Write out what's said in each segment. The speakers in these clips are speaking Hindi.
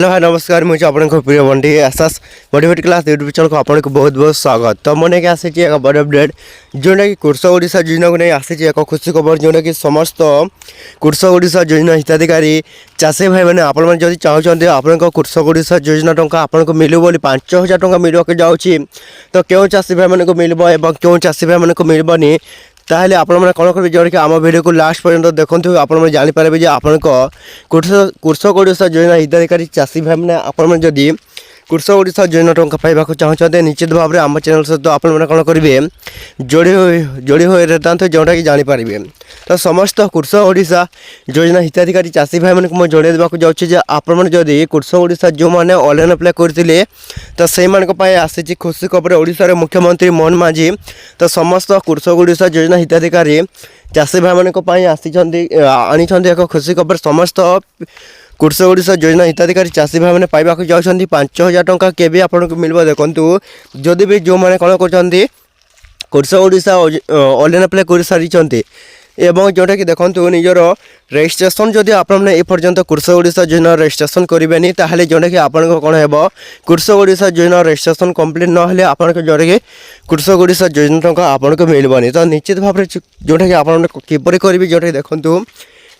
हेलो हाय नमस्कार मुझे आपको प्रिय Bunty SS motivate class YouTube channel को आपको बहुत बहुत स्वागत। तो मैंने आसी एक बड़ अपडेट जोटा कि कृषक ओडिशा योजना को नहीं आसी एक खुशी खबर जोटा कि समस्त कृषक ओडिशा योजना हिताधिकारी चाषी भाई मैंने आपड़ी चाहते आपको कृषक ओडिशा योजना टंका आपको मिलू बोली 5,000 टंका मिलवाक जाऊँगी। तो क्यों चाषी भाई मानक मिल क्यों चाषी भाई मानक मिलबनी ताहले आपने कौन करेंगे जोटा कि आम भिडियो को लास्ट पर्यंत देखते आपने जानीपारे आपन कृषक ओडिशा योजना हिताधिकारी चाषी भाई मैंने आपड़ी कृषक ओडिशा योजना टंका पाइबा चाहते निश्चित भाव में आम चैनल सहित आपने कौन करेंगे जोड़ी हो रहता जोटा कि जानीपारे। तो समस्त कृषक ओडिशा योजना हिताधिकारी चाषी भाई मैंने मुझे जोड़े देवाक जाऊँगी आपड़ी कृषक ओडिशा जो मैंने ऑनलाइन अप्लाई करते तो से आसी खुशी खबर ओडिशार मुख्यमंत्री मोहन माझी। तो समस्त कृषक ओडिशा योजना हिताधिकारी चाषी भाई मानी आनी एक खुशी खबर समस्त कृषक ओडिशा योजना हिताधिकारी चाषी भाई मैंने पाइबा जाऊँगी 5,000 टंका केबी आपको मिल देखूँ जदि भी जो मैंने कौन कर कृषक ओडिशा ऑनलाइन अप्लाई कर सारी एवं जोटा कि देखो निजर रेजिस्ट्रेशन जदि आपने एपर्यंत कृषक ओडिशा योजना रेजिस्ट्रेशन करेंगे ताहले जोटा कि आपको कौन है कृषक ओडिशा योजना रेजिस्ट्रेशन कंप्लीट ना आपको जोटा कि कृषक ओडिशा योजना टंका आपको मिलबनी। तो निश्चित भाव में जोटा कि आपपर करेंगे जोटा कि देखो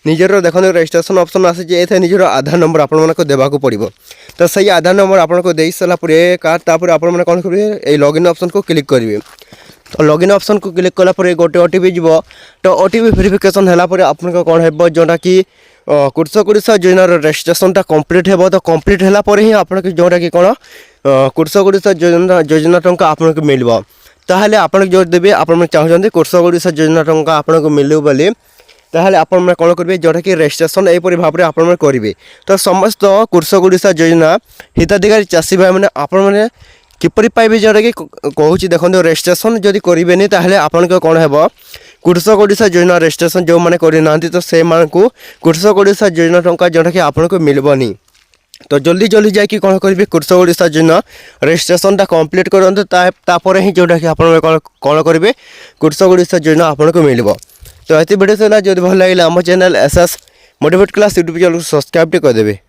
निजर देखो रेजिस्ट्रेशन ऑप्शन आसी निजर आधार नंबर आपको देवाक पड़ो। तो सही आधार नंबर आपको दे सारापर तापर आप कौन करेंगे लॉगिन ऑप्शन को क्लिक करेंगे। तो लॉगिन ऑप्शन को क्लिक कलापर गोटे ओटीपी जीव। तो ओटीपी वेरिफिकेशन है आपको कौन है जोटा कि कृषक ओडिशा योजना रेजिस्ट्रेशनटा कंप्लीट हो। तो कंप्लीट है ही आप जोटा कि कौन कृषक ओडिशा योजना टंका आपको मिल ताहले आप जो देवे आप चाहते कृषक ओडिशा योजना टंका आपको मिलू बोली ताहले आपने कौन करेंगे जोटा कि रेजिस्ट्रेशन एपरी भाव में आपने करेंगे। तो समस्त कृषक ओडिशा योजना हिताधिकारी चाषी भाई मैंने आपने किपरि पाइबे जोटा कि कहूँ देखो रेजिस्ट्रेशन जदि करेंगे ताहले आपन कौन है कृषक ओडिशा योजना रेजिस्ट्रेशन जो मैंने करना तो से कृषक ओडिशा योजना टंका जोटा कि आपको मिलबनी। तो जल्दी जल्दी जाकि कौन करेंगे कृषक ओडिशा योजना रेजिस्ट्रेशनटा कंप्लीट करते तापर ही जोटा कि आप कौन करेंगे कृषक ओडिशा योजना आपको मिल। तो ये वीडियो जो भल लगे आम channel SS motivate class YouTube channel को सब्सक्राइब करदेवे।